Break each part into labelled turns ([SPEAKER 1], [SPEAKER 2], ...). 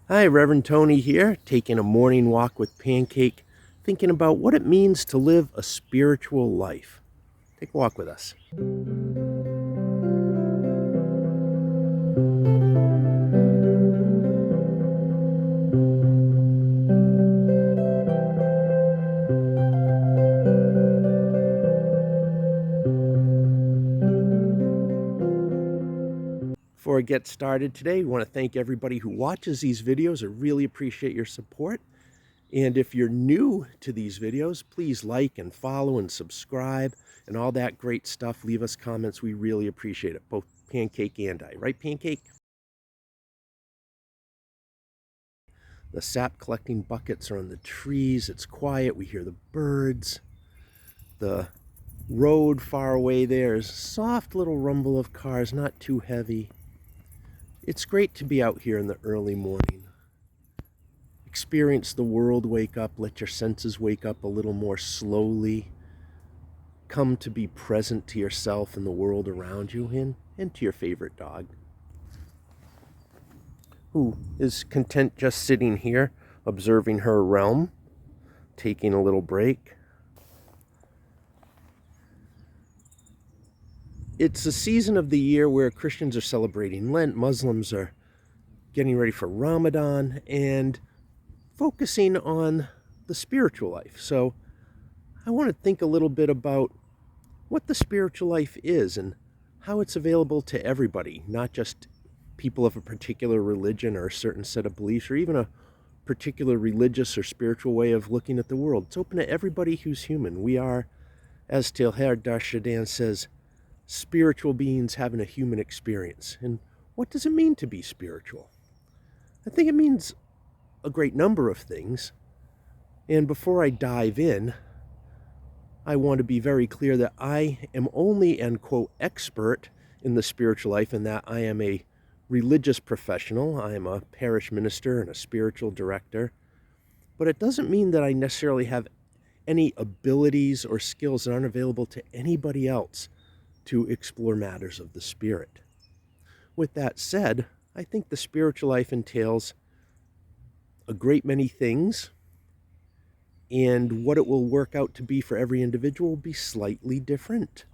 [SPEAKER 1] Hi, Reverend Tony here, taking a morning walk with Pancake, thinking about what it means to live a spiritual life. Take a walk with us. Before I get started today, I want to thank everybody who watches these videos. I really appreciate your support. And if you're new to these videos, please like and follow and subscribe and all that great stuff. Leave us comments. We really appreciate it, both Pancake and I. Right, Pancake? The sap collecting buckets are on the trees. It's quiet. We hear the birds. The road far away there is a soft little rumble of cars, not too heavy. It's great to be out here in the early morning. Experience the world, wake up, let your senses wake up a little more slowly. Come to be present to yourself and the world around you and to your favorite dog, who is content just sitting here, observing her realm, taking a little break. It's a season of the year where Christians are celebrating Lent, Muslims are getting ready for Ramadan, and focusing on the spiritual life. So I want to think a little bit about what the spiritual life is and how it's available to everybody, not just people of a particular religion or a certain set of beliefs or even a particular religious or spiritual way of looking at the world. It's open to everybody who's human. We are, as Teilhard Darshadin says, spiritual beings having a human experience. And what does it mean to be spiritual? I think it means a great number of things. And before I dive in, I want to be very clear that I am only an, quote, expert in the spiritual life, and that I am a religious professional. I am a parish minister and a spiritual director. But it doesn't mean that I necessarily have any abilities or skills that aren't available to anybody else to explore matters of the spirit. With that said, I think the spiritual life entails a great many things, and what it will work out to be for every individual will be slightly different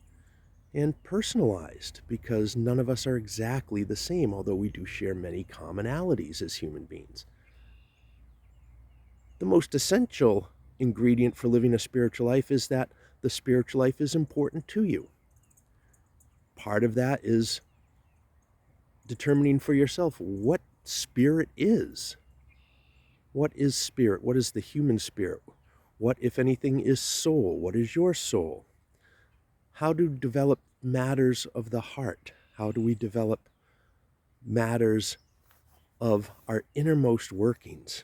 [SPEAKER 1] and personalized, because none of us are exactly the same, although we do share many commonalities as human beings. The most essential ingredient for living a spiritual life is that the spiritual life is important to you. Part of that is determining for yourself what spirit is. What is spirit? What is the human spirit? What, if anything, is soul? What is your soul? How to develop matters of the heart? How do we develop matters of our innermost workings?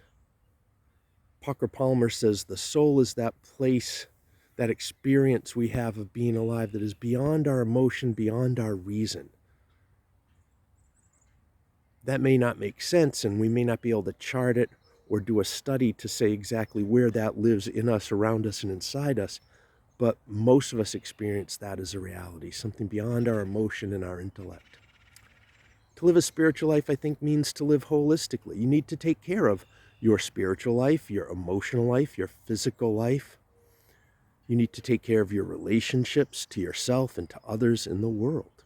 [SPEAKER 1] Parker Palmer says the soul is that place, that experience we have of being alive that is beyond our emotion, beyond our reason. That may not make sense, and we may not be able to chart it or do a study to say exactly where that lives in us, around us, and inside us. But most of us experience that as a reality, something beyond our emotion and our intellect. To live a spiritual life, I think, means to live holistically. You need to take care of your spiritual life, your emotional life, your physical life. You need to take care of your relationships to yourself and to others in the world.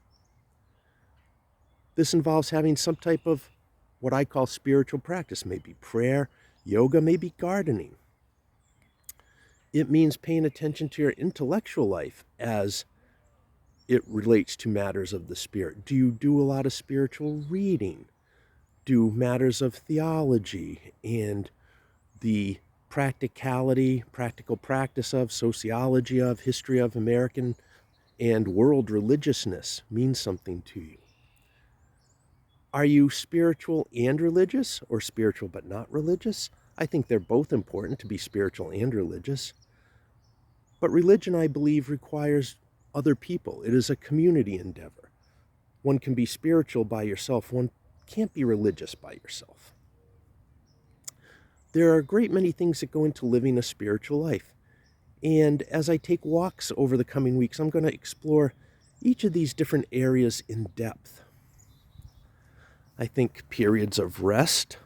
[SPEAKER 1] This involves having some type of what I call spiritual practice, maybe prayer, yoga, maybe gardening. It means paying attention to your intellectual life as it relates to matters of the spirit. Do you do a lot of spiritual reading? Do matters of theology and the practical practice of, sociology of, history of American and world religiousness mean something to you? Are you spiritual and religious, or spiritual but not religious? I think they're both important, to be spiritual and religious. But religion, I believe, requires other people. It is a community endeavor. One can be spiritual by yourself. One can't be religious by yourself. There are a great many things that go into living a spiritual life. And as I take walks over the coming weeks, I'm going to explore each of these different areas in depth. I think periods of rest,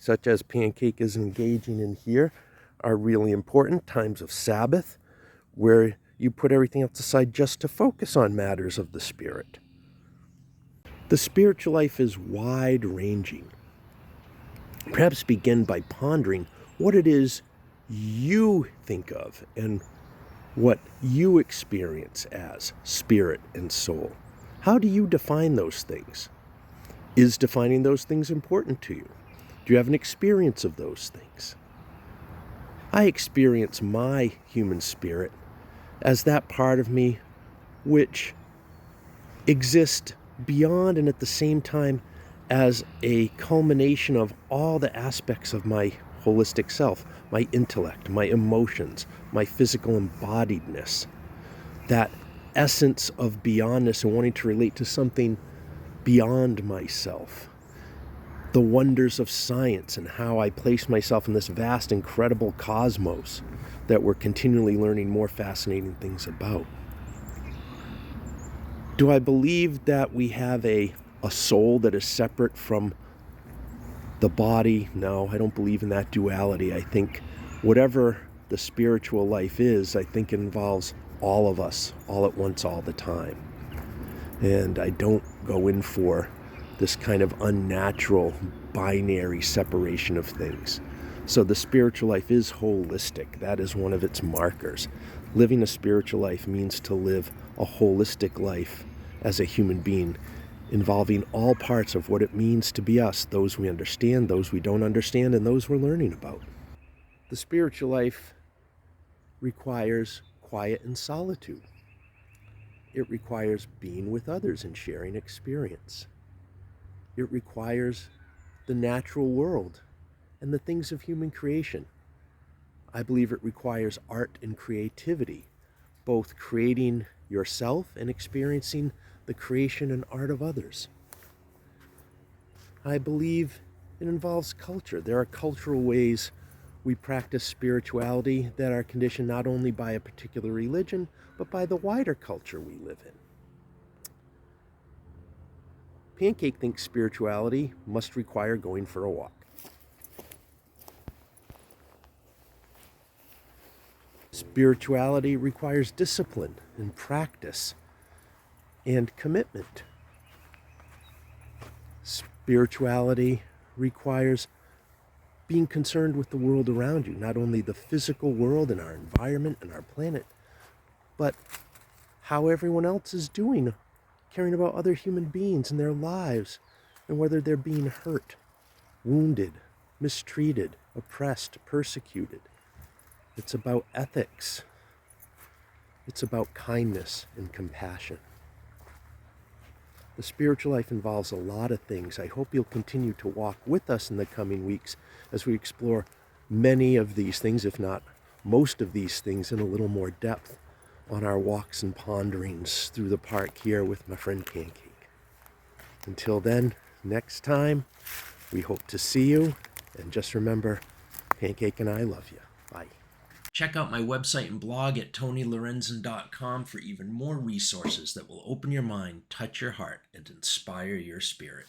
[SPEAKER 1] such as Pancake is engaging in here, are really important. Times of Sabbath, where you put everything else aside just to focus on matters of the spirit. The spiritual life is wide-ranging. Perhaps begin by pondering what it is you think of and what you experience as spirit and soul. How do you define those things? Is defining those things important to you? Do you have an experience of those things? I experience my human spirit as that part of me which exists beyond and at the same time as a culmination of all the aspects of my holistic self, my intellect, my emotions, my physical embodiedness, that essence of beyondness and wanting to relate to something beyond myself, the wonders of science and how I place myself in this vast, incredible cosmos that we're continually learning more fascinating things about. Do I believe that we have a soul that is separate from the body? No, I don't believe in that duality. I think whatever the spiritual life is, I think it involves all of us, all at once, all the time. And I don't go in for this kind of unnatural binary separation of things. So the spiritual life is holistic. That is one of its markers. Living a spiritual life means to live a holistic life as a human being, involving all parts of what it means to be us, those we understand, those we don't understand, and those we're learning about. The spiritual life requires quiet and solitude. It requires being with others and sharing experience. It requires the natural world and the things of human creation. I believe it requires art and creativity, both creating yourself and experiencing the creation and art of others. I believe it involves culture. There are cultural ways we practice spirituality that are conditioned not only by a particular religion, but by the wider culture we live in. Pancake thinks spirituality must require going for a walk. Spirituality requires discipline and practice and commitment. Spirituality requires being concerned with the world around you, not only the physical world and our environment and our planet, but how everyone else is doing, caring about other human beings and their lives, and whether they're being hurt, wounded, mistreated, oppressed, persecuted. It's about ethics. It's about kindness and compassion. The spiritual life involves a lot of things. I hope you'll continue to walk with us in the coming weeks as we explore many of these things, if not most of these things, in a little more depth on our walks and ponderings through the park here with my friend Pancake. Until then, next time, we hope to see you. And just remember, Pancake and I love you. Bye. Check out my website and blog at tonylorenzen.com for even more resources that will open your mind, touch your heart, and inspire your spirit.